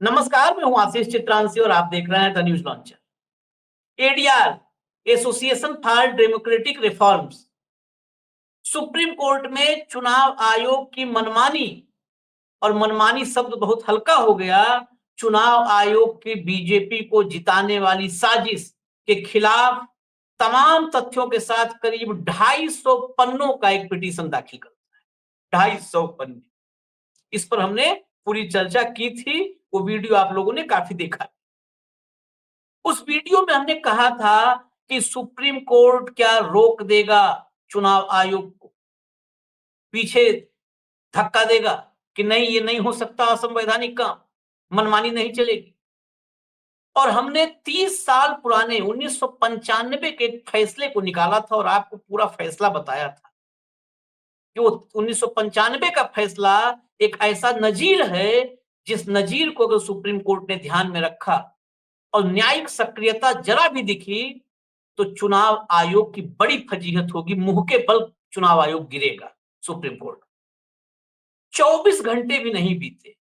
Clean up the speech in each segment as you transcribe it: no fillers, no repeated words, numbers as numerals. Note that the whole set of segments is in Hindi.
नमस्कार, मैं हूं आशीष चित्रांशी और आप देख रहे हैं the news launcher. ADR, association for democratic reforms, supreme court में चुनाव आयोग की मनमानी, और मनमानी शब्द बहुत हल्का हो गया, चुनाव आयोग की बीजेपी को जिताने वाली साजिश के खिलाफ तमाम तथ्यों के साथ करीब 250 पन्नों का एक पिटीशन दाखिल करता है। 250 पन्ने। इस पर हमने पूरी चर्चा की थी, वो वीडियो आप लोगों ने काफी देखा। उस वीडियो में हमने कहा था कि सुप्रीम कोर्ट क्या रोक देगा चुनाव आयोग को, पीछे धक्का देगा कि नहीं, ये नहीं हो सकता, असंवैधानिक काम, मनमानी नहीं चलेगी। और हमने 30 साल पुराने 1995 के एक फैसले को निकाला था और आपको पूरा फैसला बताया था कि वो 1995 का फैसला एक ऐसा नजीर है जिस नजीर को अगर सुप्रीम कोर्ट ने ध्यान में रखा और न्यायिक सक्रियता जरा भी दिखी तो चुनाव आयोग की बड़ी फजीहत होगी, मुंह के बल चुनाव आयोग गिरेगा सुप्रीम कोर्ट। 24 घंटे भी नहीं बीते,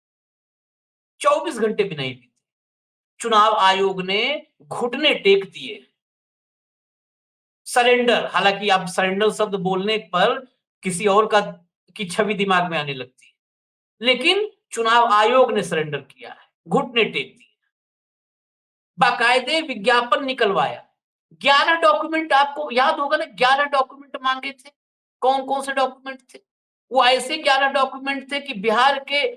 24 घंटे भी नहीं बीते, चुनाव आयोग ने घुटने टेक दिए, सरेंडर। हालांकि आप सरेंडर शब्द बोलने पर किसी और का की छवि दिमाग में आने लगती है, लेकिन चुनाव आयोग ने सरेंडर किया है, घुटने टेक दिए, बाकायदे विज्ञापन निकलवाया। 11 डॉक्यूमेंट, आपको याद होगा ना, 11 डॉक्यूमेंट मांगे थे। कौन कौन से डॉक्यूमेंट थे? वो ऐसे 11 डॉक्यूमेंट थे कि बिहार के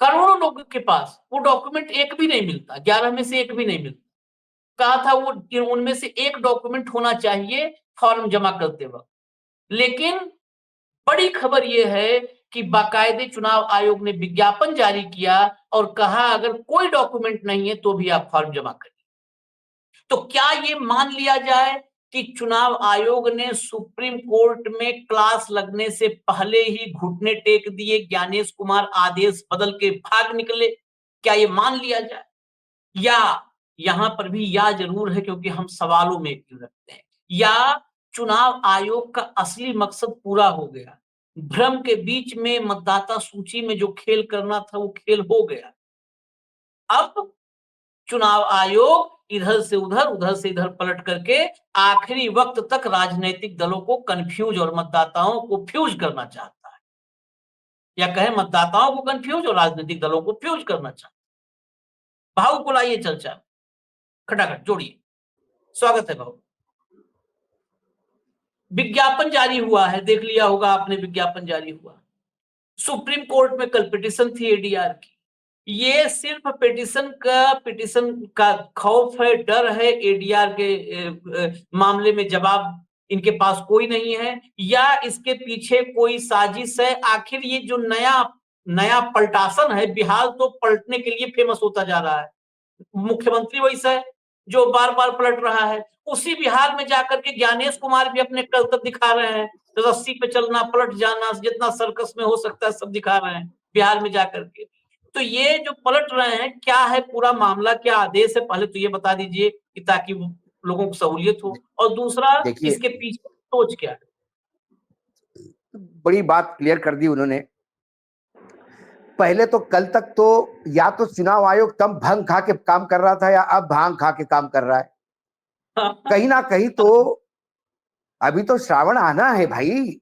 करोड़ों लोगों के पास वो डॉक्यूमेंट एक भी नहीं मिलता, 11 में से एक भी नहीं मिलता। कहा था वो उनमें से एक डॉक्यूमेंट होना चाहिए फॉर्म जमा करते वक्त। लेकिन बड़ी खबर यह है कि बाकायदे चुनाव आयोग ने विज्ञापन जारी किया और कहा अगर कोई डॉक्यूमेंट नहीं है तो भी आप फॉर्म जमा करिए। तो क्या ये मान लिया जाए कि चुनाव आयोग ने सुप्रीम कोर्ट में क्लास लगने से पहले ही घुटने टेक दिए, ज्ञानेश कुमार आदेश बदल के भाग निकले? क्या ये मान लिया जाए? या यहां पर भी या जरूर है, क्योंकि हम सवालों में क्यों रखते हैं, या चुनाव आयोग का असली मकसद पूरा हो गया, भ्रम के बीच में मतदाता सूची में जो खेल करना था वो खेल हो गया। अब चुनाव आयोग इधर से उधर, उधर से इधर पलट करके आखिरी वक्त तक राजनीतिक दलों को कंफ्यूज और मतदाताओं को फ्यूज करना चाहता है, या कहें मतदाताओं को कंफ्यूज और राजनीतिक दलों को फ्यूज करना चाहता है। भाव को लाइए चर्चा, खटाखट जोड़िए। स्वागत है भाव। विज्ञापन जारी हुआ है, देख लिया होगा आपने, विज्ञापन जारी हुआ। सुप्रीम कोर्ट में कल पिटीशन थी एडीआर की। ये सिर्फ पिटीशन का खौफ है, डर है, एडीआर के मामले में जवाब इनके पास कोई नहीं है, या इसके पीछे कोई साजिश है। आखिर ये जो नया नया पलटासन है, बिहार तो पलटने के लिए फेमस होता जा रहा है, मुख्यमंत्री वैसा है जो बार बार पलट रहा है। उसी बिहार में जाकर के ज्ञानेश कुमार भी अपने करतब दिखा रहे हैं, तो रस्सी पे चलना, पलट जाना, जितना सर्कस में हो सकता है सब दिखा रहे हैं बिहार में जाकर के। तो ये जो पलट रहे हैं, क्या है पूरा मामला, क्या आदेश है, पहले तो ये बता दीजिए कि ताकि लोगों को सहूलियत हो, और दूसरा इसके पीछे सोच क्या है। बड़ी बात क्लियर कर दी उन्होंने। पहले तो कल तक तो या तो चुनाव आयोग तब भंग खा के काम कर रहा था या अब भांग खा के काम कर रहा है। कहीं ना कहीं तो अभी तो श्रावण आना है भाई,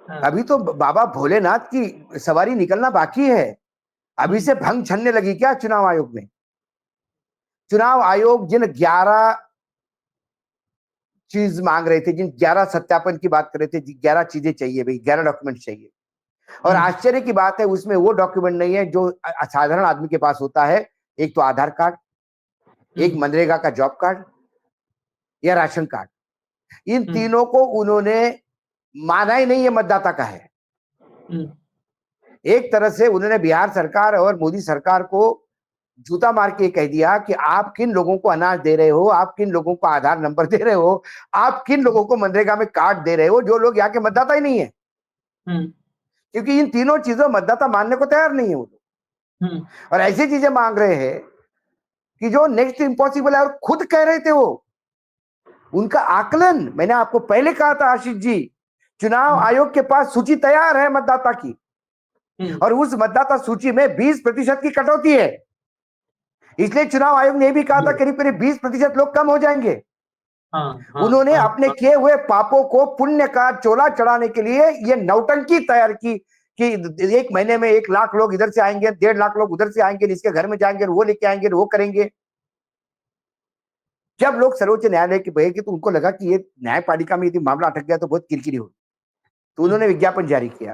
अभी तो बाबा भोलेनाथ की सवारी निकलना बाकी है। अभी से भंग छनने लगी क्या चुनाव आयोग में? चुनाव आयोग जिन 11 चीज मांग रहे थे, जिन 11 सत्यापन की बात कर रहे थे, 11 चीजें चाहिए भाई, 11 डॉक्यूमेंट चाहिए, और आश्चर्य की बात है उसमें वो डॉक्यूमेंट नहीं है जो साधारण आदमी के पास होता है। एक तो आधार कार्ड, एक मनरेगा का जॉब कार्ड या राशन कार्ड। इन तीनों को उन्होंने माना ही नहीं, ये मतदाता का है। एक तरह से उन्होंने बिहार सरकार और मोदी सरकार को जूता मार के कह दिया कि आप किन लोगों को अनाज दे रहे हो, आप किन लोगों को आधार नंबर दे रहे हो, आप किन लोगों को मनरेगा में कार्ड दे रहे हो, जो लोग यहाँ के मतदाता ही नहीं है। क्योंकि इन तीनों चीजों मतदाता मानने को तैयार नहीं है वो लोग, और ऐसी चीजें मांग रहे हैं कि जो नेक्स्ट इम्पॉसिबल है, और खुद कह रहे थे वो। उनका आकलन मैंने आपको पहले कहा था आशीष जी, चुनाव आयोग के पास सूची तैयार है मतदाता की, और उस मतदाता सूची में 20% की कटौती है। इसलिए चुनाव आयोग ने भी कहा था करीब करीब 20% लोग कम हो जाएंगे। हाँ, उन्होंने अपने किए हुए पापों को पुण्य का चोला चढ़ाने के लिए ये नौटंकी तैयार की कि 1 महीने में 1 लाख लोग इधर से आएंगे, 1.5 लाख लोग उधर से आएंगे, इसके घर में जाएंगे, वो लेके आएंगे, वो करेंगे। जब लोग सर्वोच्च न्यायालय के गए तो उनको लगा कि ये न्यायपालिका में यदि मामला अटक गया तो बहुत किरकिरी होगी, तो उन्होंने विज्ञापन जारी किया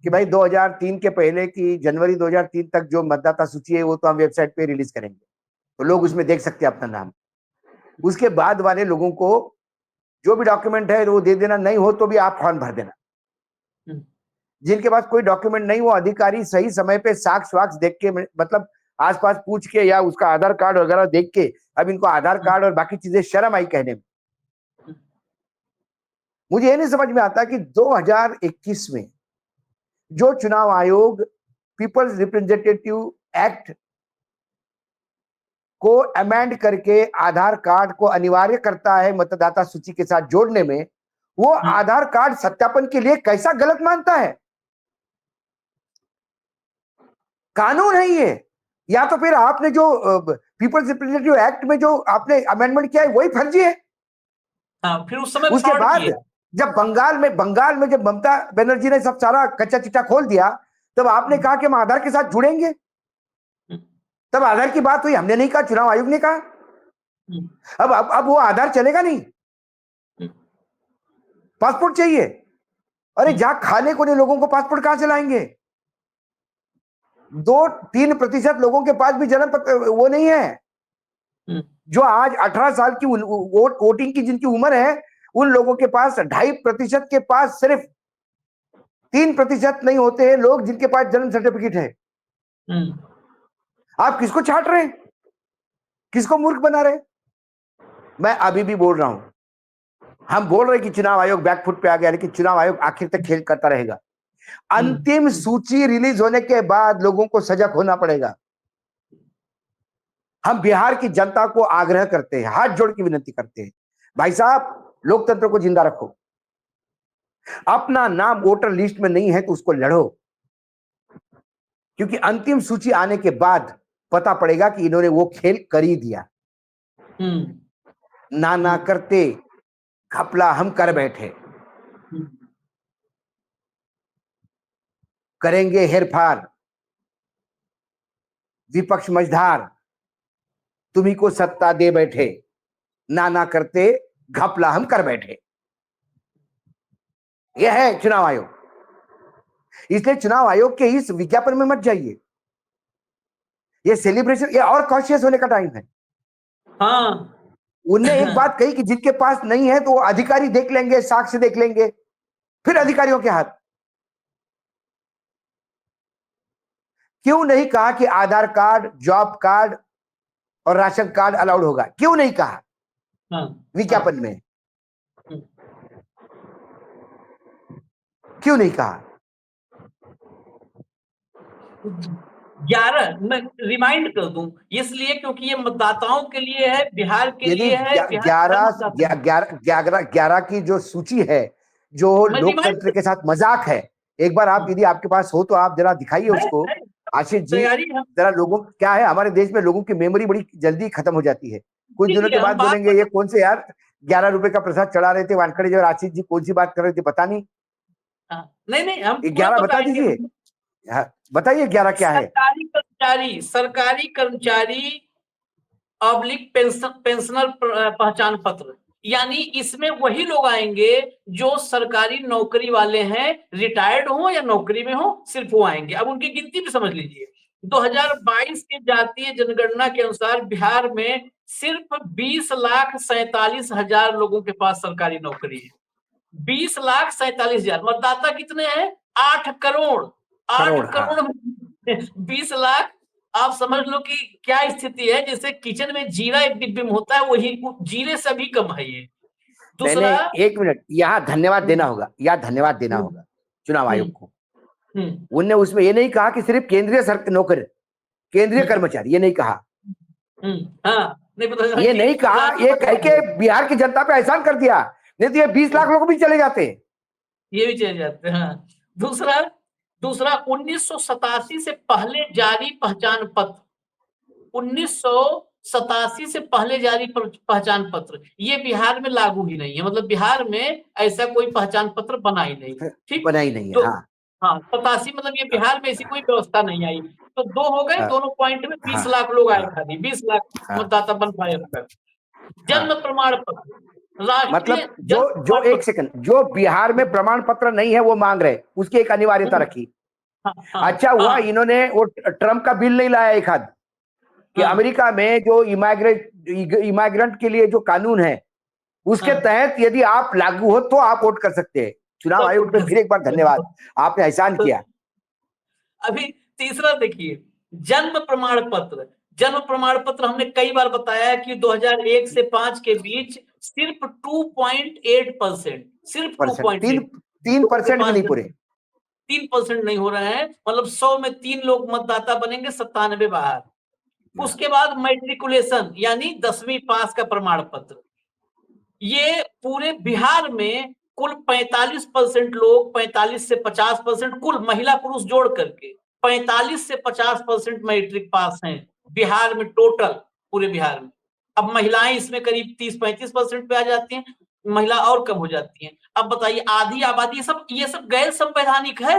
कि भाई 2003 के पहले की जनवरी 2003 तक जो मतदाता सूची है वो तो हम वेबसाइट पे रिलीज करेंगे, तो लोग उसमें देख सकते हैं अपना नाम। उसके बाद वाले लोगों को जो भी डॉक्यूमेंट है वो दे देना, नहीं हो तो भी आप फॉर्म भर देना। जिनके पास कोई डॉक्यूमेंट नहीं, वो अधिकारी सही समय पे साक्ष्य वाक्ष देख के, मतलब आसपास पूछ के या उसका आधार कार्ड वगैरह देख के, अब इनको आधार कार्ड और बाकी चीजें शर्म आई कहने में। मुझे ये नहीं समझ में आता कि 2021 में जो चुनाव आयोग पीपल्स रिप्रेजेंटेटिव एक्ट को अमेंड करके आधार कार्ड को अनिवार्य करता है मतदाता सूची के साथ जोड़ने में, वो आधार कार्ड सत्यापन के लिए कैसा गलत मानता है? कानून है ये, या तो फिर आपने जो पीपल्स रिप्रेजेंटेटिव एक्ट में जो आपने अमेंडमेंट किया है वही फर्जी है। हाँ, फिर उस समय उसके बाद जब बंगाल में जब ममता बनर्जी ने सब सारा कच्चा चिट्ठा खोल दिया, तब आपने कहा कि हम आधार के साथ जुड़ेंगे, तब आधार की बात हुई, हमने नहीं कहा, चुनाव आयोग ने कहा। अब वो आधार चलेगा नहीं, पासपोर्ट चाहिए। अरे जहां खाने को नहीं लोगों को पासपोर्ट कहां से लाएंगे? 2-3% लोगों के पास भी जन्म पत्र वो नहीं है। जो आज 18 साल की वोटिंग की जिनकी उम्र है, उन लोगों के पास 2.5% के पास सिर्फ 3% नहीं होते हैं लोग जिनके पास जन्म सर्टिफिकेट है। आप किसको छाट रहे हैं? किसको मूर्ख बना रहे हैं? मैं अभी भी बोल रहा हूं, हम बोल रहे हैं कि चुनाव आयोग बैकफुट पे आ गया, लेकिन चुनाव आयोग आखिर तक खेल करता रहेगा। अंतिम सूची रिलीज होने के बाद लोगों को सजग होना पड़ेगा। हम बिहार की जनता को आग्रह करते हैं, हाथ जोड़ के विनती करते हैं, भाई साहब लोकतंत्र को जिंदा रखो। अपना नाम वोटर लिस्ट में नहीं है तो उसको लड़ो, क्योंकि अंतिम सूची आने के बाद पता पड़ेगा कि इन्होंने वो खेल कर ही दिया। ना करते घपला हम कर बैठे, करेंगे हेरफार विपक्ष मझधार, तुम्ही को सत्ता दे बैठे, ना करते घपला हम कर बैठे। यह है चुनाव आयोग। इसलिए चुनाव आयोग के इस विज्ञापन में मत जाइए। ये सेलिब्रेशन, ये और कॉन्शियस होने का टाइम है। हाँ, उनने एक बात कही कि जिनके पास नहीं है तो अधिकारी देख लेंगे, साक्ष्य देख लेंगे, फिर अधिकारियों के हाथ। क्यों नहीं कहा कि आधार कार्ड, जॉब कार्ड और राशन कार्ड अलाउड होगा? क्यों नहीं कहा विज्ञापन में? क्यों नहीं कहा? 11 मैं रिमाइंड कर दूं इसलिए क्योंकि ये मतदाताओं के लिए है, बिहार के लिए है। 11 की जो सूची है, जो लोकतंत्र के साथ मजाक है, एक बार आप यदि आपके पास हो तो आप जरा दिखाइए उसको। आशीष जी जरा, लोगों क्या है, हमारे देश में लोगों की मेमोरी बड़ी जल्दी खत्म हो जाती है। कुछ दिनों के बाद बोलेंगे ये कौन से यार 11 रुपए का प्रसाद चढ़ा रहे थे वानखड़े जी और आशीष जी, कौन सी बात कर रहे थे पता नहीं। नहीं हम 11 बता दीजिए, बताइए 11 क्या है? सरकारी कर्मचारी ऑब्लिक पेंशनर पहचान पत्र, यानी इसमें वही लोग आएंगे जो सरकारी नौकरी वाले हैं, रिटायर्ड हो या नौकरी में हो, सिर्फ वो आएंगे। अब उनकी गिनती भी समझ लीजिए। 2022 के जातीय जनगणना के अनुसार बिहार में सिर्फ 20,47,000 लोगों के पास सरकारी नौकरी है। 20,47,000। मतदाता कितने हैं? 8 करोड़। 8 करोड़ 20 लाख। आप समझ लो कि क्या स्थिति है। जैसे किचन में जीरा एक डिब्बे में होता है, वही जीरे से भी कम है ये। दूसरा, एक मिनट, यहाँ धन्यवाद देना होगा, धन्यवाद देना होगा चुनाव आयोग को। उनने उसमें ये नहीं कहा कि सिर्फ केंद्रीय नौकर, केंद्रीय कर्मचारी, ये नहीं कहा। ये नहीं कहा, ये कह के बिहार की जनता पे एहसान कर दिया, नहीं तो ये 20 लाख लोग भी चले जाते, ये भी चले जाते हैं। दूसरा 1987 से पहले जारी पहचान पत्र, 1987 से पहले जारी पहचान पत्र, ये बिहार में लागू ही नहीं है। मतलब बिहार में ऐसा कोई पहचान पत्र बना ही नहीं। ठीक, बना ही नहीं है। तो हाँ 87 मतलब ये बिहार में ऐसी कोई व्यवस्था नहीं आई। तो 2 हो गए, हाँ दोनों पॉइंट में 20 हाँ लाख लोग आए हाँ खाली, 20 लाख हाँ मतदाता बन पाए अब तक। जन्म हाँ। प्रमाण पत्र, राष्ट्रीय मतलब जो जन्म जो प्रमाण एक पत्र। सेकंड, जो बिहार में प्रमाण पत्र नहीं है वो मांग रहे, उसकी एक अनिवार्यता रखी। हाँ हाँ अच्छा हुआ हाँ इन्होंने वो ट्रम्प का बिल नहीं लाया एक हाथ, कि हाँ अमेरिका में जो इमाइग्रेंट के लिए जो कानून है उसके हाँ, तहत यदि आप लागू हो तो आप वोट कर सकते हैं। चुनाव सब आयोग उठ पे फिर एक बार धन्यवाद, आपने एहसान तो किया। अभी तीसरा देखिए, जन्म प्रमाण पत्र। जन्म प्रमाण पत्र हमने कई बार बताया कि 2001 से 5 के बीच सिर्फ 2.8%, सिर्फ परसेंट, 2.8, 3% भी नहीं पूरे। 3% नहीं हो रहे हैं। मतलब 100 में 3 लोग मतदाता बनेंगे, 97 बाहर। हाँ, उसके बाद मैट्रिकुलेशन यानी 10वीं पास का प्रमाण पत्र। ये पूरे बिहार में कुल 45% लोग, 45 से 50% कुल महिला पुरुष जोड़ करके 45 से 50% मैट्रिक पास हैं बिहार में टोटल, पूरे बिहार में। अब महिलाएं इसमें करीब 30-35% पे आ जाती हैं, महिला और कम हो जाती हैं। अब बताइए, आधी आबादी, ये सब गैर संवैधानिक है।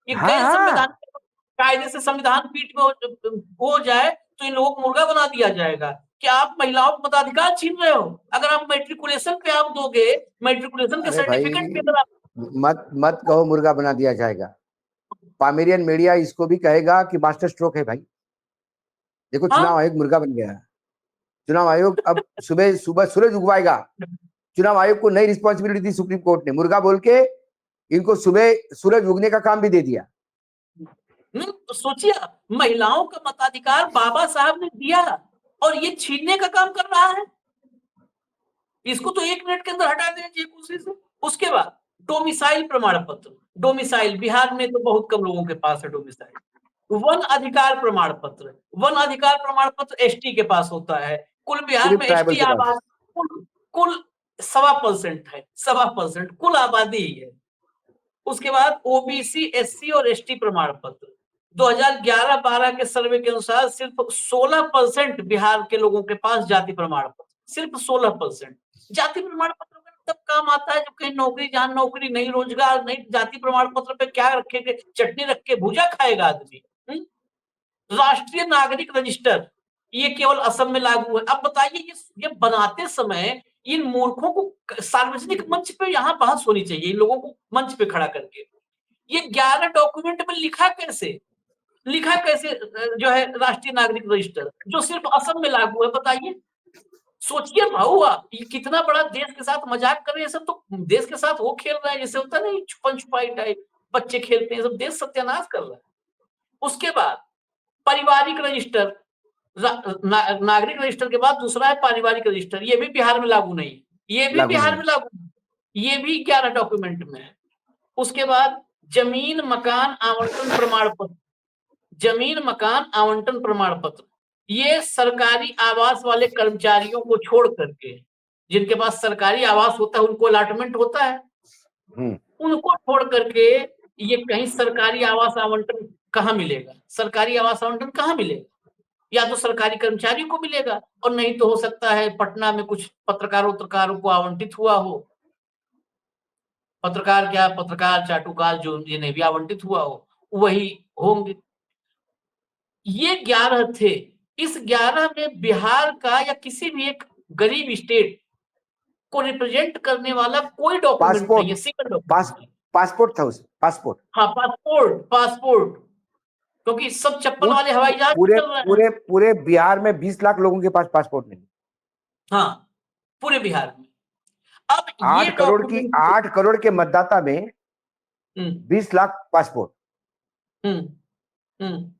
ये हाँ गैर हाँ। संवैधानिक कायदे से संविधान पीठ में हो जाए तो इन लोगों को मुर्गा बना दिया जाएगा कि आप महिलाओं को मताधिकार छीन रहे हो। अगर आप मैट्रिकुलेशन पे आप दोगे, मैट्रिकुलेशन के अरे भाई, सर्टिफिकेट पे अगर आप मत मत कहो मुर्गा बना दिया जाएगा। पामेरियन मीडिया इसको भी कहेगा कि मास्टर स्ट्रोक है भाई। देखो चुनाव हाँ आयोग मुर्गा बन गया है। चुनाव आयोग अब सुबह सुबह सूरज उगवाएगा। चुनाव आयोग को नई रिस्पॉन्सिबिलिटी दी सुप्रीम कोर्ट ने, मुर्गा बोल के इनको सुबह सूरज उगने का काम भी दे दिया। तो सोचिए, महिलाओं का मताधिकार बाबा साहब ने दिया और ये छीनने का काम कर रहा है। इसको तो 1 मिनट के अंदर हटा देना चाहिए कुर्सी से। उसके बाद डोमिसाइल प्रमाण पत्र। डोमिसाइल बिहार में तो बहुत कम लोगों के पास है डोमिसाइल। वन अधिकार प्रमाण पत्र। वन अधिकार प्रमाण पत्र एसटी के पास होता है। कुल बिहार सिर्फ में ट्राइबल एसटी के पास। आबादी कुल कुल 1.25% है, 1.25% कुल आबादी ही है। उसके बाद ओबीसी, एससी और एसटी प्रमाण पत्र। 2011-12 के सर्वे के अनुसार सिर्फ 16% बिहार के लोगों के पास जाति प्रमाण पत्र, सिर्फ 16%। जाति प्रमाण पत्र में तब काम आता है जब कहीं नौकरी, जहां नौकरी नहीं, रोजगार नहीं, जाति प्रमाण पत्र पे क्या रखेंगे, चटनी रख के भूजा खाएगा आदमी। राष्ट्रीय नागरिक रजिस्टर, ये केवल असम में लागू है। अब बताइए, ये बनाते समय इन मूर्खों को सार्वजनिक मंच पे यहाँ बहस होनी चाहिए, इन लोगों को मंच पे खड़ा करके। ये 11 डॉक्यूमेंट में लिखा कैसे जो है राष्ट्रीय नागरिक रजिस्टर, जो सिर्फ असम में लागू है। बताइए, सोचिए भाऊ, ये कितना बड़ा देश के साथ मजाक कर रहे हैं। सब तो देश के साथ वो खेल रहे हैं जैसे होता नहीं, छुपन छुपाई टाइप बच्चे खेलते हैं, सब देश सत्यानाश कर रहा है। उसके बाद पारिवारिक रजिस्टर, नागरिक रजिस्टर के बाद दूसरा है पारिवारिक रजिस्टर। ये भी बिहार में लागू नहीं, ये भी लागू बिहार नहीं। में लागू, ये भी 11 डॉक्यूमेंट में है। उसके बाद जमीन मकान आवंटन प्रमाण पत्र। जमीन मकान आवंटन प्रमाण पत्र, ये सरकारी आवास वाले कर्मचारियों को छोड़ करके, जिनके पास सरकारी आवास होता है, उनको अलॉटमेंट होता है, उनको छोड़ करके ये कहीं सरकारी आवास आवंटन कहाँ मिलेगा? सरकारी आवास आवंटन कहाँ मिलेगा? या तो सरकारी कर्मचारी को मिलेगा, और नहीं तो हो सकता है पटना में कुछ पत्रकारों को आवंटित हुआ हो। पत्रकार क्या, पत्रकार चाटुकार जो जिन्हें भी आवंटित हुआ हो वही होंगे। ये 11 थे। इस 11 में बिहार का या किसी भी एक गरीब स्टेट को रिप्रेजेंट करने वाला कोई डॉक्यूमेंट नहीं पासपोर्ट, है, सिंगल डॉक्यूमेंट नहीं। पासपोर्ट था उस पासपोर्ट। हाँ, पासपोर्ट, पासपोर्ट, क्योंकि सब चप्पल वाले हवाई जहाज पूरे चल रहे हैं। पूरे पूरे बिहार में 20 लाख लोगों के पास पासपोर्ट नहीं। हाँ, पूरे बिहार में। अब ये 8 करोड़ की, डॉक्यूमेंट, 8 करोड़ के मतदाता में 20 लाख पासपोर्ट। हम्म हम्म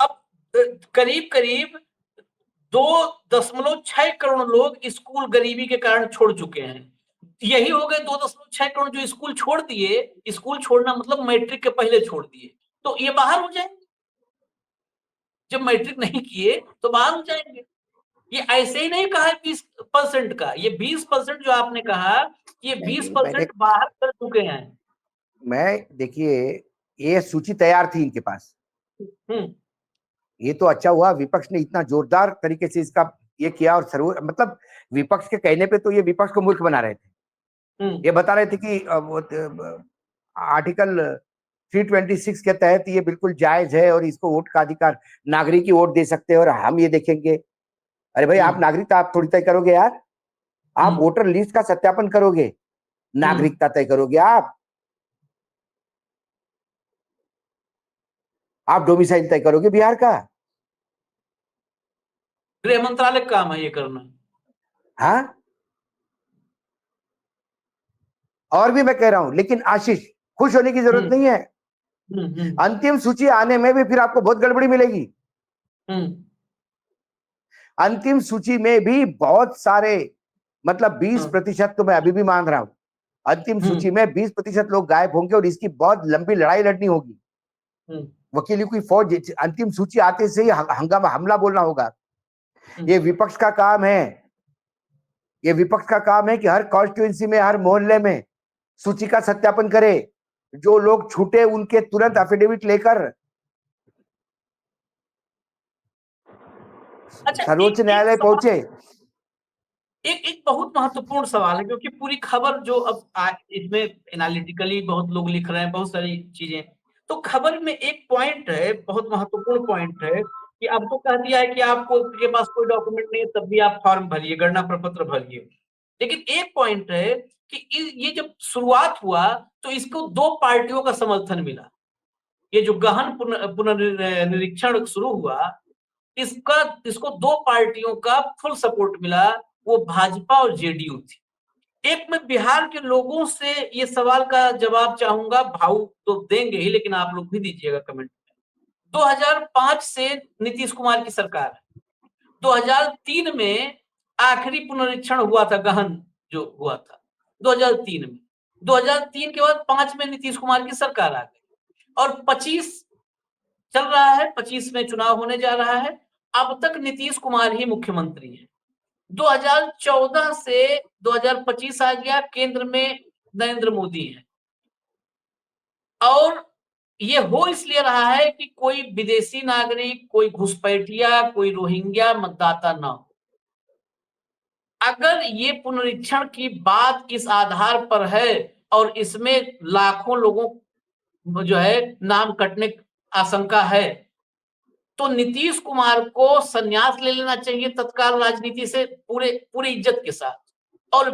अब करीब करीब 2.6 करोड़ लोग स्कूल गरीबी के कारण छोड़ चुके हैं। यही हो गए 2.6 करोड़ जो स्कूल छोड़ दिए। स्कूल छोड़ना मतलब मैट्रिक के पहले छोड़ दिए, तो ये बाहर हो जाएंगे। जब मैट्रिक नहीं किए तो बाहर हो जाएंगे। ये ऐसे ही नहीं कहा है 20% का, ये 20% जो आपने कहा, ये नहीं नहीं, 20% बाहर कर चुके हैं। मैं देखिए, ये सूची तैयार थी इनके पास। हम्म ये तो अच्छा हुआ विपक्ष ने इतना जोरदार तरीके से इसका ये किया, और सर्व मतलब विपक्ष के कहने पे तो ये विपक्ष को मूर्ख बना रहे थे। ये बता रहे थे कि आर्टिकल 326 के तहत ये बिल्कुल जायज है और इसको वोट का अधिकार, नागरिक ही वोट दे सकते हैं और हम ये देखेंगे। अरे भाई, आप नागरिकता आप थोड़ी तय करोगे यार, आप वोटर लिस्ट का सत्यापन करोगे, नागरिकता तय करोगे। आप डोमिसाइल तय करोगे बिहार का। गृह मंत्रालय का काम है ये करना। हाँ, और भी मैं कह रहा हूं, लेकिन आशीष खुश होने की जरूरत नहीं है। अंतिम सूची आने में भी फिर आपको बहुत गड़बड़ी मिलेगी। अंतिम सूची में भी बहुत सारे, मतलब 20% तो मैं अभी भी मान रहा हूं, अंतिम सूची में 20% लोग गायब होंगे और इसकी बहुत लंबी लड़ाई लड़नी होगी। वकीलों की फौज, अंतिम सूची आते से ही हंगामा हमला बोलना होगा। ये विपक्ष का काम है, ये विपक्ष का काम है कि हर कॉन्स्टिट्यूएंसी में, हर मोहल्ले में सूची का सत्यापन करे। जो लोग छूटे उनके तुरंत एफिडेविट लेकर सर्वोच्च न्यायालय पहुंचे। एक बहुत महत्वपूर्ण सवाल है, क्योंकि पूरी खबर जो अब इसमें एनालिटिकली बहुत लोग लिख रहे हैं, बहुत सारी चीजें, तो खबर में एक पॉइंट है, बहुत महत्वपूर्ण पॉइंट है कि अब तो कह दिया है कि आपको के पास कोई डॉक्यूमेंट नहीं है तब भी आप फॉर्म भरिए, गणना प्रपत्र भरिए। लेकिन एक पॉइंट है कि ये जब शुरुआत हुआ तो इसको दो पार्टियों का समर्थन मिला। ये जो गहन पुनर्निरीक्षण शुरू हुआ, इसको दो पार्टियों का फुल सपोर्ट मिला, वो भाजपा और जेडीयू थी। एक मैं बिहार के लोगों से ये सवाल का जवाब चाहूंगा, भाऊ तो देंगे ही लेकिन आप लोग भी दीजिएगा कमेंट में। 2005 से नीतीश कुमार की सरकार है, 2003 में आखिरी पुनरीक्षण हुआ था, गहन जो हुआ था 2003 में। 2003 के बाद 5 में नीतीश कुमार की सरकार आ गई और 25 चल रहा है, 25 में चुनाव होने जा रहा है। अब तक नीतीश कुमार ही मुख्यमंत्री है। 2014 से 2025 आ गया, केंद्र में नरेंद्र मोदी है, और ये हो इसलिए रहा है कि कोई विदेशी नागरिक, कोई घुसपैठिया, कोई रोहिंग्या मतदाता ना हो। अगर ये पुनरीक्षण की बात इस आधार पर है और इसमें लाखों लोगों जो है नाम कटने की आशंका है, तो नीतीश कुमार को संन्यास ले लेना चाहिए तत्काल राजनीति से, पूरी इज्जत के साथ, और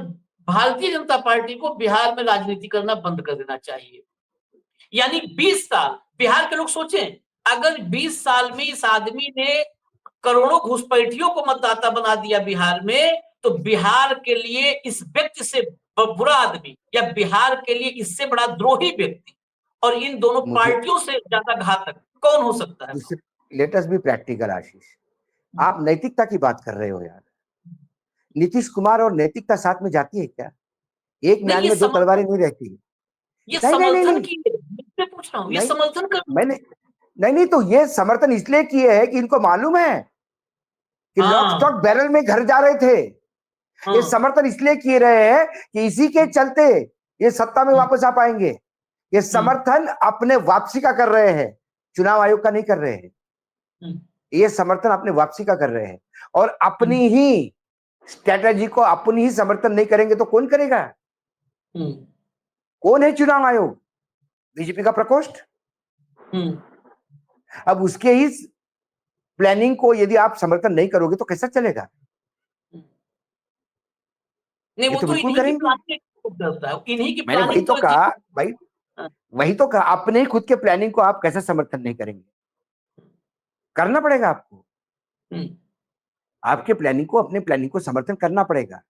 भारतीय जनता पार्टी को बिहार में राजनीति करना बंद कर देना चाहिए। यानी 20 साल बिहार के लोग सोचें, अगर 20 साल में इस आदमी ने करोड़ों घुसपैठियों को मतदाता बना दिया बिहार में, तो बिहार के लिए इस व्यक्ति से बुरा आदमी या बिहार के लिए इससे बड़ा द्रोही व्यक्ति और इन दोनों पार्टियों से ज्यादा घातक कौन हो सकता है? लेट अस बी प्रैक्टिकल आशीष, आप नैतिकता की बात कर रहे हो यार। नीतीश कुमार और नैतिकता साथ में जाती है क्या? एक म्यान में दो तलवारें नहीं रहती। ये समर्थन की मैं पूछ रहा हूं, ये समर्थन कर मैंने नहीं तो ये समर्थन इसलिए किए है कि इनको मालूम है कि लॉक स्टॉक बैरल में घर जा रहे थे। ये समर्थन इसलिए किए रहे हैं कि इसी के चलते ये सत्ता में वापस आ पाएंगे। ये समर्थन अपने वापसी का कर रहे हैं, चुनाव आयोग का नहीं कर रहे हैं। ये समर्थन अपने वापसी का कर रहे हैं, और अपनी ही स्ट्रेटेजी को अपनी ही समर्थन नहीं करेंगे तो कौन करेगा? कौन है चुनाव आयोग? बीजेपी का प्रकोष्ठ। अब उसके ही प्लानिंग को यदि आप समर्थन नहीं करोगे तो कैसा चलेगा? नहीं, वो तो बिल्कुल करेंगे। इन्हीं की मैंने वही तो कहा भाई, वही तो कहा, अपने ही खुद के प्लानिंग को आप कैसे समर्थन नहीं करेंगे? करना पड़ेगा आपको, आपके प्लानिंग को, अपने प्लानिंग को समर्थन करना पड़ेगा।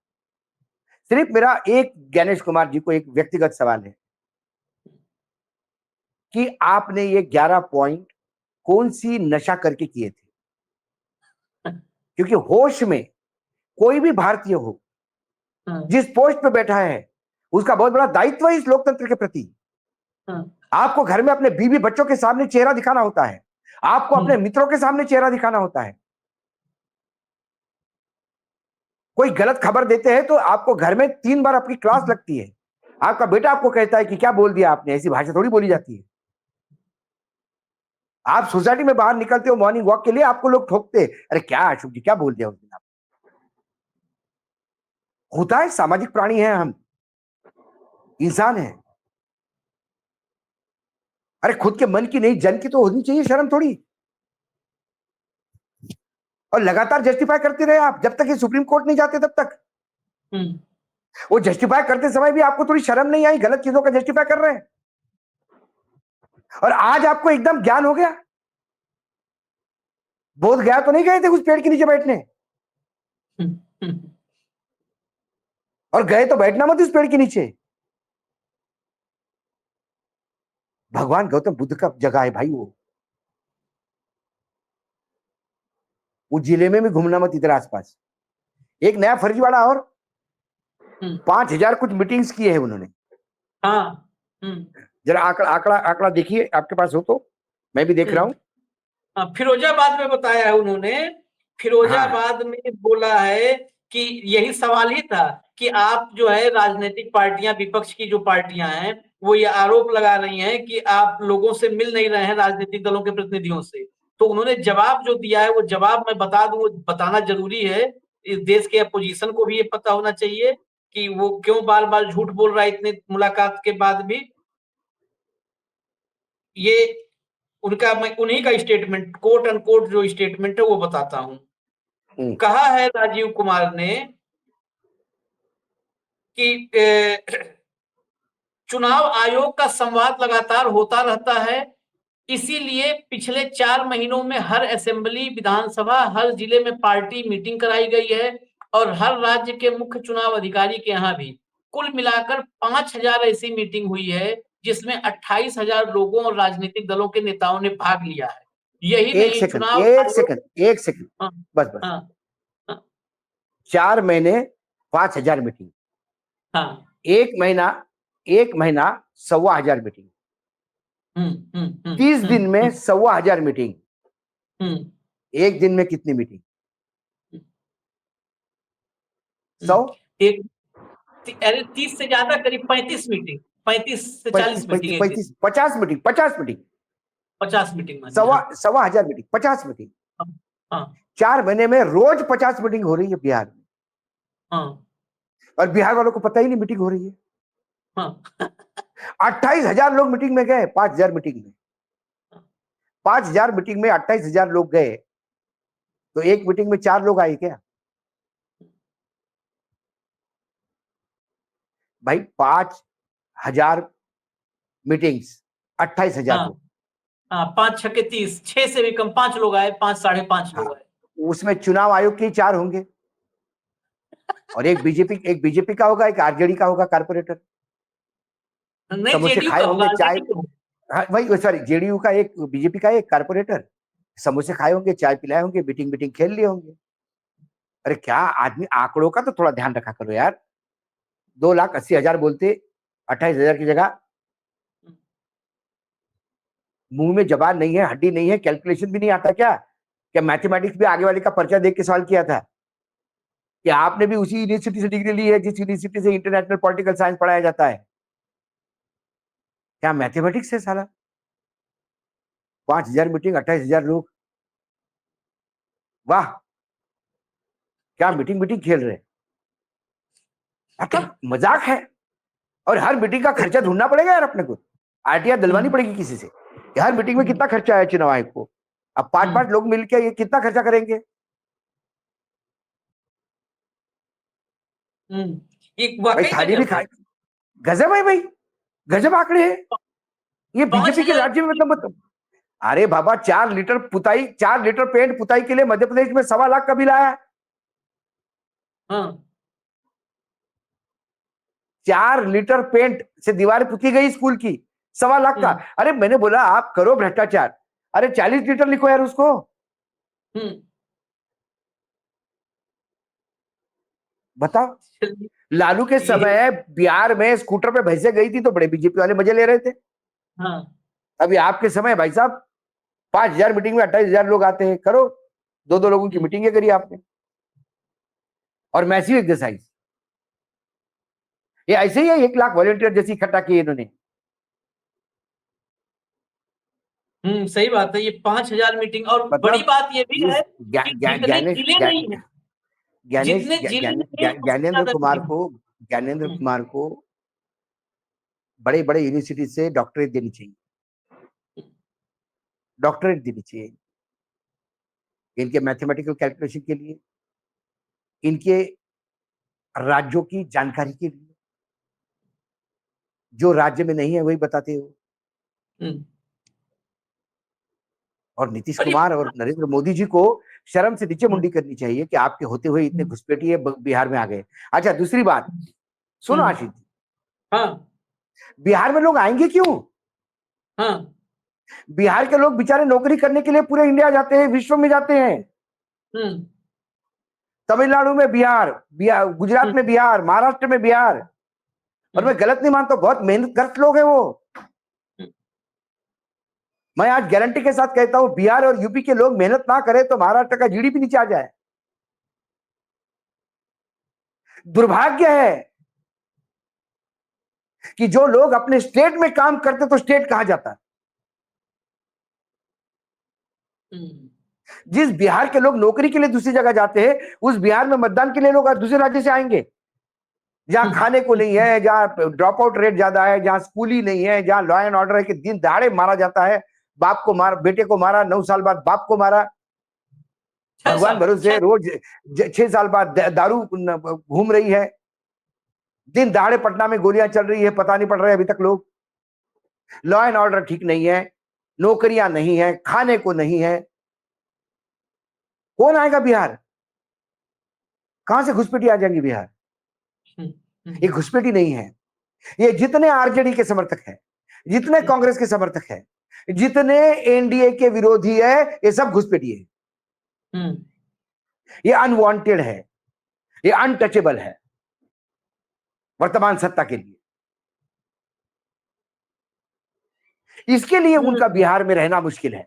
सिर्फ मेरा एक ज्ञानेश कुमार जी को एक व्यक्तिगत सवाल है कि आपने ये 11 पॉइंट कौन सी नशा करके किए थे? क्योंकि होश में कोई भी भारतीय हो, जिस पोस्ट पे बैठा है, उसका बहुत बड़ा दायित्व है इस लोकतंत्र के प्रति। आपको घर में अपने बीवी बच्चों के सामने चेहरा दिखाना होता है, आपको अपने मित्रों के सामने चेहरा दिखाना होता है। कोई गलत खबर देते हैं तो आपको घर में 3 बार अपनी क्लास लगती है। आपका बेटा आपको कहता है कि क्या बोल दिया आपने, ऐसी भाषा थोड़ी बोली जाती है। आप सोसाइटी में बाहर निकलते हो मॉर्निंग वॉक के लिए, आपको लोग ठोकते, अरे क्या अशोक जी क्या बोल दिया उस दिन आप। होता है, सामाजिक प्राणी है हम, इंसान है। अरे खुद के मन की नहीं, जन की तो होनी चाहिए शर्म थोड़ी। और लगातार जस्टिफाई करते रहे आप जब तक ये सुप्रीम कोर्ट नहीं जाते तब तक। वो जस्टिफाई करते समय भी आपको थोड़ी शर्म नहीं आई, गलत चीजों का जस्टिफाई कर रहे हैं, और आज आपको एकदम ज्ञान हो गया। बोध गया तो नहीं गए थे उस पेड़ के नीचे बैठने, और गए तो बैठना मत उस पेड़ के नीचे। भगवान गौतम बुद्ध का जगह है भाई वो जिले में भी घूमना मत इधर आसपास। एक नया फर्जीवाड़ा और 5,000 कुछ मीटिंग्स किए हैं उन्होंने। हाँ। जरा आंकड़ा आंकड़ा आंकड़ा देखिए, आपके पास हो तो, मैं भी देख रहा हूं। फिरोजाबाद में बताया है उन्होंने, फिरोजाबाद में बोला है कि यही सवाल ही था कि आप जो है राजनीतिक पार्टियां, विपक्ष की जो पार्टियां हैं वो ये आरोप लगा रही हैं कि आप लोगों से मिल नहीं रहे हैं, राजनीतिक दलों के प्रतिनिधियों से। तो उन्होंने जवाब जो दिया है वो जवाब मैं बता दूं, वो बताना जरूरी है, इस देश के अपोजिशन को भी ये पता होना चाहिए कि वो क्यों बार बार झूठ बोल रहा है इतने मुलाकात के बाद भी। ये उनका, मैं उन्हीं का स्टेटमेंट, कोट अनकोट जो स्टेटमेंट है वो बताता हूं। कहा है राजीव कुमार ने कि चुनाव आयोग का संवाद लगातार होता रहता है, इसीलिए पिछले 4 महीनों में हर असेंबली, विधानसभा, हर जिले में पार्टी मीटिंग कराई गई है, और हर राज्य के मुख्य चुनाव अधिकारी के यहाँ भी। कुल मिलाकर 5,000 ऐसी मीटिंग हुई है जिसमें 28,000 लोगों और राजनीतिक दलों के नेताओं ने भाग लिया है। यही एक नहीं, सेकंड चुनाव एक आयोग। सेकंड एक सेकंड, हाँ, बस बस। हाँ, हाँ, 4 महीने 5,000 मीटिंग, हाँ। एक महीना 1,15,000 मीटिंग, 30 दिन में 1,15,000 मीटिंग, एक दिन में कितनी मीटिंग? 100, एक, अरे 30 से ज्यादा, करीब 35 मीटिंग, 35 से 40 मीटिंग एक दिन। 50 मीटिंग, 50 मीटिंग, 50 मीटिंग मानिए। सवा हाँ, 1,15,000 मीटिंग, 50 मीटिंग। हाँ, हाँ, 4 महीने में रोज 50 मीटिंग हो रही है बिहार में, हाँ, और बिहार वालों को पता ही नहीं मीटिंग हो रही है। हाँ। 28,000 लोग मीटिंग में गए, 5,000 मीटिंग में, 5,000 मीटिंग में 28,000 लोग गए, तो एक मीटिंग में 4 लोग आए क्या भाई? 5,000 मीटिंग्स, 28,000 हाँ, लोग। हाँ, 5 छक्के 30, 6 से भी कम, 5 लोग आए, 5, 5.5 हाँ, लोग आए। उसमें चुनाव आयोग के ही 4 होंगे, और एक बीजेपी का होगा, एक आरजेडी का होगा कारपोरेटर। नहीं, समोसे जेडीयू खाए का होगा, होंगे, चाय, आरजेडी का होगा। हाँ वही, सॉरी, जेडीयू का एक, बीजेपी का एक कारपोरेटर, समोसे खाए होंगे, चाय पिलाए होंगे, मीटिंग मीटिंग खेल लिए होंगे। अरे क्या आदमी, आंकड़ों का तो थोड़ा ध्यान रखा करो यार। 2,80,000 बोलते, 28,000 की जगह। मुंह में जबान नहीं है, हड्डी नहीं है, कैलकुलेशन भी नहीं आता क्या? क्या मैथमेटिक्स भी आगे वाले का पर्चा देख के सवाल किया था कि आपने भी उसी यूनिवर्सिटी से डिग्री ली है जिस यूनिवर्सिटी से इंटरनेशनल पॉलिटिकल साइंस पढ़ाया जाता है? क्या मैथमेटिक्स है साला? 5,000 मीटिंग, 28,000 लोग, वाह क्या मीटिंग मीटिंग खेल रहे हैं, मतलब मजाक है। और हर मीटिंग का खर्चा ढूंढना पड़ेगा यार अपने को, आरटीआर दिलवानी पड़ेगी किसी से। हर मीटिंग में कितना खर्चा है चुनाव आयोग को? अब 5-5 लोग मिलकर ये कितना खर्चा करेंगे? ये भाई वाकई थाली भी गजब है। खाए, गजब है भाई, गजब आंकड़े हैं ये बीजेपी के 5,000। राज्य में, मतलब। अरे बाबा, 4 लीटर पुताई, 4 लीटर पेंट पुताई के लिए मध्य प्रदेश में 1,15,00,000 का बिल आया। हाँ, 4 लीटर पेंट से दीवार पुती गई स्कूल की, 1,15,00,000 का। अरे मैंने बोला आप करो भ्रष्टाचार, अरे 40 लीटर लिखो यार उसको। बताओ, लालू के ये, समय बिहार में स्कूटर पे भैंसे गई थी तो बड़े बीजेपी वाले मजे ले रहे थे। हाँ, अभी आपके समय भाई साहब 5,000 मीटिंग में 28,000 लोग आते हैं, करो 2-2 लोगों की मीटिंग करी आपने, और मैसिव एक्सरसाइज। ये ऐसे ही है, 1 लाख वॉलंटियर जैसी इकट्ठा किए इन्होंने। सही बात है। ये 5,000 मीटिंग, और बड़ी मतलब बात ये भी है इस कि जितने जिले नहीं है, जितने जिले नहीं है उससे ज्ञानेंद्र ज्यादा कुमार मीटिंग। को ज्ञानेंद्र हम्म, कुमार को बड़े बड़े यूनिवर्सिटी से डॉक्टरेट देनी चाहिए, डॉक्टरेट देनी चाहिए इनके मैथमेटिकल कैलकुलेशन के लिए, इनके राज्यों की जानकारी के लिए, जो राज्य में नहीं है वही बताते हो। हम्म। और नीतीश और ये कुमार और नरेंद्र मोदी जी को शर्म से नीचे हम्म, मुंडी करनी चाहिए कि आपके होते हुए इतने हम्म, घुसपैठिए बिहार में आ गए। अच्छा, दूसरी बात सुनो हम्म, आशीष जी, हाँ बिहार में लोग आएंगे क्यों? हाँ। बिहार के लोग बेचारे नौकरी करने के लिए पूरे इंडिया जाते हैं, विश्व में जाते हैं। हम्म, तमिलनाडु में बिहार, गुजरात हम्म, में बिहार, महाराष्ट्र में बिहार। और हम्म, मैं गलत नहीं मानता, बहुत मेहनत लोग हैं वो। हम्म, मैं आज गारंटी के साथ कहता हूं, बिहार और यूपी के लोग मेहनत ना करें तो महाराष्ट्र का जीडीपी नीचे आ जाए। दुर्भाग्य है कि जो लोग अपने स्टेट में काम करते तो स्टेट कहा जाता। हम्म, जिस बिहार के लोग नौकरी के लिए दूसरी जगह जाते हैं, उस बिहार में मतदान के लिए लोग आज दूसरे राज्य से आएंगे, जहां हम्म, खाने को नहीं है, जहां ड्रॉप आउट रेट ज्यादा है, जहां स्कूल ही नहीं है, जहां लॉ एंड ऑर्डर है कि दिन दहाड़े मारा जाता है। बाप को मारा, बेटे को मारा, 9 साल बाद बाप को मारा, 6 साल भगवान भरोसे 6। रोज 6 साल बाद दारू घूम रही है, दिन दहाड़े पटना में गोलियां चल रही है, पता नहीं पड़ रहा है अभी तक लोग। लॉ एंड ऑर्डर ठीक नहीं है, नौकरियां नहीं है, खाने को नहीं है। कौन आएगा बिहार? कहां से घुसपैठी आ जाएंगी बिहार? हम्म, ये हम्म, घुसपैठी नहीं है। ये जितने आरजेडी के समर्थक हैं, जितने हम्म, कांग्रेस के समर्थक हैं, जितने एनडीए के विरोधी है, ये सब घुसपैठी है। हम्म, ये अनवांटेड है, ये अनटचेबल है वर्तमान सत्ता के लिए। इसके लिए उनका हम्म। बिहार में रहना मुश्किल है।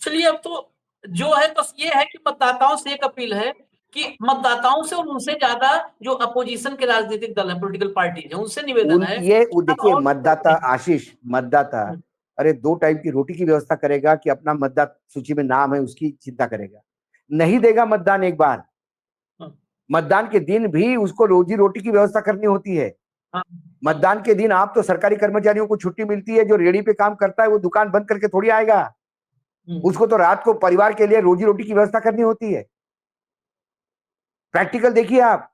चलिए, अब तो जो है बस ये है कि मतदाताओं से एक अपील है कि मतदाताओं से और उनसे ज्यादा जो अपोजिशन के राजनीतिक दल है, पॉलिटिकल पार्टी है, उनसे निवेदन उन है ये कि आप देखिए, और मतदाता आशीष, मतदाता हम्म, अरे 2 टाइम की रोटी की व्यवस्था करेगा कि अपना मतदाता सूची में नाम है उसकी चिंता करेगा? नहीं देगा मतदान एक बार। हाँ, मतदान के दिन भी उसको रोजी रोटी की व्यवस्था करनी होती है। हाँ, हाँ, मतदान के दिन आप तो सरकारी कर्मचारियों को छुट्टी मिलती है, जो रेडी पे काम करता है वो दुकान बंद करके थोड़ी आएगा। हम्म। उसको तो रात को परिवार के लिए रोजी रोटी की व्यवस्था करनी होती है। प्रैक्टिकल देखिए आप।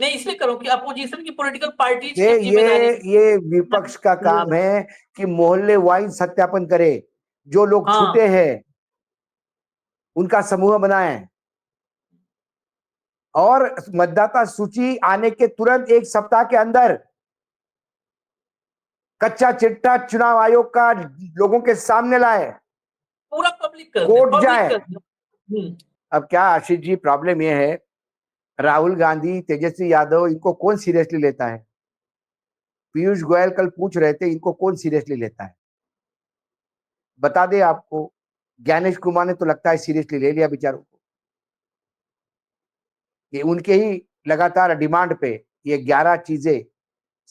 नहीं, इसलिए करो कि अपोजिशन की पॉलिटिकल पार्टीज की ये अब जिम्मेदारी है। ये विपक्ष का काम है कि मोहल्ले वाइज सत्यापन करे, जो लोग हाँ, छूटे हैं उनका समूह बनाएं, और मतदाता सूची आने के तुरंत 1 सप्ताह के अंदर कच्चा चिट्ठा चुनाव आयोग का लोगों के सामने लाए, पूरा पब्लिक कर दे, कोर्ट पब्लिक जाए। कर दे। अब क्या आशीष जी, प्रॉब्लम यह है, राहुल गांधी, तेजस्वी यादव, इनको कौन सीरियसली लेता है? पीयूष गोयल कल पूछ रहे थे, इनको कौन सीरियसली लेता है? बता दे आपको, ज्ञानेश कुमार ने तो लगता है सीरियसली ले लिया बेचारों को। ये उनके ही लगातार डिमांड पे ये 11 चीजें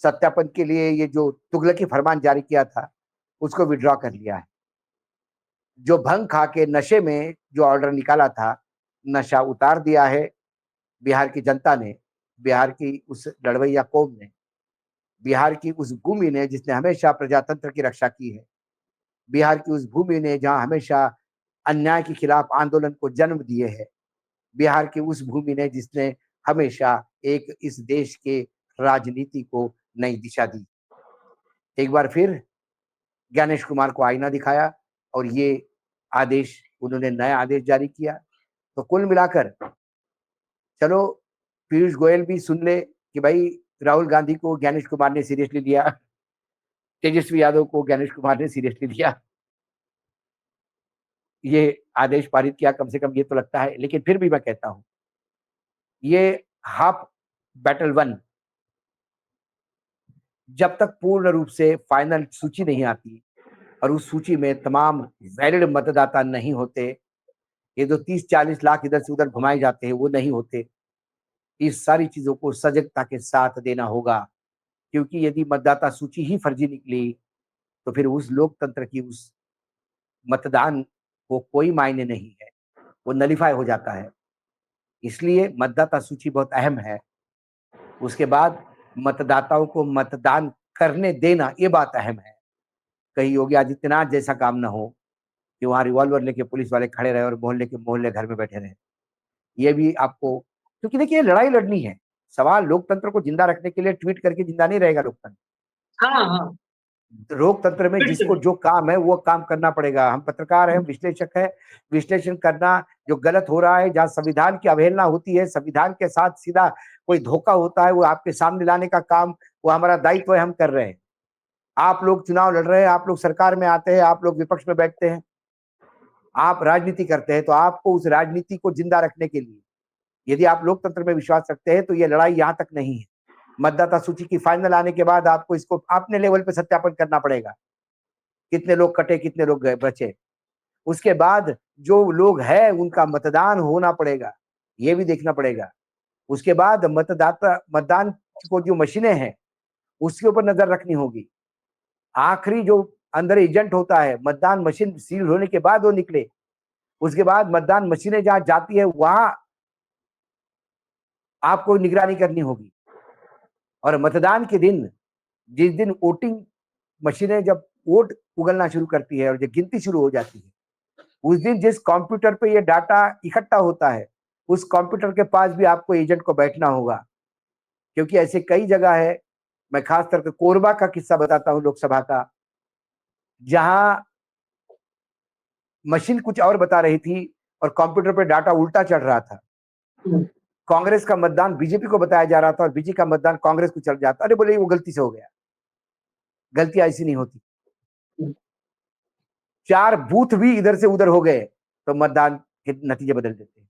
सत्यापन के लिए, ये जो तुगलकी फरमान जारी किया था उसको विड्रॉ कर लिया है। जो भंग खा के नशे में जो ऑर्डर निकाला था, नशा उतार दिया है बिहार की जनता ने, बिहार की उस लड़वैया कौम ने, बिहार की उस भूमि ने जिसने हमेशा प्रजातंत्र की रक्षा की है, बिहार की उस भूमि ने जहां हमेशा अन्याय के खिलाफ आंदोलन को जन्म दिए है, बिहार की उस भूमि ने जिसने हमेशा एक इस देश के राजनीति को नई दिशा दी। एक बार फिर ज्ञानेश कुमार को आईना दिखाया और ये आदेश, उन्होंने नया आदेश जारी किया। तो कुल मिलाकर चलो, पीयूष गोयल भी सुन ले कि भाई राहुल गांधी को ज्ञानेश कुमार ने सीरियसली लिया, तेजस्वी यादव को ज्ञानेश कुमार ने सीरियसली लिया, ये आदेश पारित किया, कम से कम ये तो लगता है। लेकिन फिर भी मैं कहता हूं, ये हाफ बैटल वन, जब तक पूर्ण रूप से फाइनल सूची नहीं आती और उस सूची में तमाम वैलिड मतदाता नहीं होते, ये जो 30-40 लाख इधर से उधर घुमाए जाते हैं वो नहीं होते, इस सारी चीजों को सजगता के साथ देना होगा। क्योंकि यदि मतदाता सूची ही फर्जी निकली तो फिर उस लोकतंत्र की, उस मतदान को कोई मायने नहीं है, वो नलीफाई हो जाता है। इसलिए मतदाता सूची बहुत अहम है। उसके बाद मतदाताओं को मतदान करने देना, ये बात अहम है। कहीं योगी आदित्यनाथ जैसा काम ना हो कि वहां रिवॉल्वर लेके पुलिस वाले खड़े रहे और मोहल्ले के मोहल्ले घर में बैठे रहे। ये भी आपको, क्योंकि देखिए लड़ाई लड़नी है। सवाल लोकतंत्र को जिंदा रखने के लिए ट्वीट करके जिंदा नहीं रहेगा लोकतंत्र। हाँ हाँ, लोकतंत्र में फिर से जिसको जो काम है वो काम करना पड़ेगा। हम पत्रकार हैं, विश्लेषक है, विश्लेषण करना, जो गलत हो रहा है, जहाँ संविधान की अवहेलना होती है, संविधान के साथ सीधा कोई धोखा होता है, वो आपके सामने लाने का काम, वो हमारा दायित्व है, हम कर रहे हैं। आप लोग चुनाव लड़ रहे हैं, आप लोग सरकार में आते हैं, आप लोग विपक्ष में बैठते हैं, आप राजनीति करते हैं, तो आपको उस राजनीति को जिंदा रखने के लिए यदि आप लोकतंत्र में विश्वास रखते हैं तो ये लड़ाई यहां तक नहीं है। मतदाता सूची की फाइनल आने के बाद आपको इसको अपने लेवल पे सत्यापन करना पड़ेगा, कितने लोग कटे, कितने लोग बचे। उसके बाद जो लोग हैं उनका मतदान होना पड़ेगा, ये भी देखना पड़ेगा। उसके बाद मतदान को जो मशीनें हैं उसके ऊपर नजर रखनी होगी। आखिरी जो अंदर एजेंट होता है, मतदान मशीन सील होने के बाद वो निकले, उसके बाद मतदान मशीनें जहां जाती है वहां आपको निगरानी करनी होगी। और मतदान के दिन, जिस दिन वोटिंग मशीनें जब वोट उगलना शुरू करती है और जब गिनती शुरू हो जाती है, उस दिन जिस कंप्यूटर पे ये डाटा इकट्ठा होता है उस कंप्यूटर के पास भी आपको एजेंट को बैठना होगा। क्योंकि ऐसे कई जगह है, मैं खास करके कोरबा का किस्सा बताता हूं लोकसभा का, जहां मशीन कुछ और बता रही थी और कंप्यूटर पे डाटा उल्टा चढ़ रहा था। कांग्रेस का मतदान बीजेपी को बताया जा रहा था और बीजेपी का मतदान कांग्रेस को चल जाता। अरे बोले वो गलती से हो गया। गलती ऐसी नहीं होती। 4 बूथ भी इधर से उधर हो गए तो मतदान के नतीजे बदल देते हैं।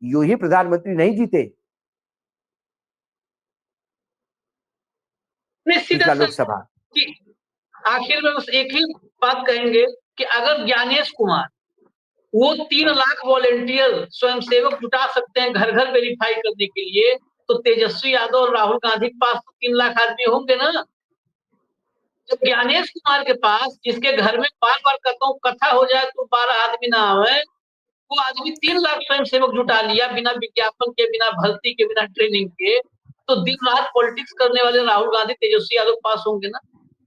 यूं ही प्रधानमंत्री नहीं जीते पिछला लोकसभा। आखिर में बस एक ही बात कहेंगे कि अगर ज्ञानेश कुमार वो 3 लाख वॉलेंटियर स्वयंसेवक जुटा सकते हैं घर घर वेरीफाई करने के लिए, तो तेजस्वी यादव और राहुल गांधी के पास तो 3 लाख आदमी होंगे ना। जब ज्ञानेश कुमार के पास, जिसके घर में बार बार कहता हूँ कथा हो जाए तो 12 आदमी ना आवे, वो आदमी 3 लाख स्वयंसेवक जुटा लिया बिना विज्ञापन के, बिना भर्ती के, बिना ट्रेनिंग के, तो दिन रात पॉलिटिक्स करने वाले राहुल गांधी तेजस्वी यादव के पास होंगे ना।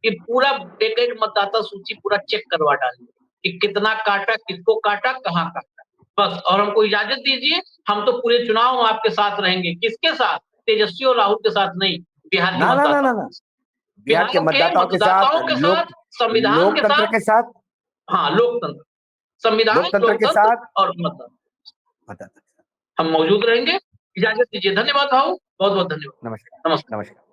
कि पूरा एक एक मतदाता सूची पूरा चेक करवा डालिए कि कितना काटा, किसको काटा, कहाँ काटा, बस। और हमको इजाजत दीजिए, हम तो पूरे चुनाव में आपके साथ रहेंगे। किसके साथ? तेजस्वी और राहुल के साथ नहीं, बिहार के ना ना ना ना मतदाताओं, ना, बिहार के मतदाताओं के साथ, संविधान के लोकतंत्र साथ। के साथ, हाँ, लोकतंत्र, संविधान, लोकतंत्र के लोकतंत्र साथ और मतदाता, हम मौजूद रहेंगे। इजाजत दीजिए। धन्यवाद भाऊ, बहुत बहुत धन्यवाद। नमस्कार। नमस्कार। नमस्कार।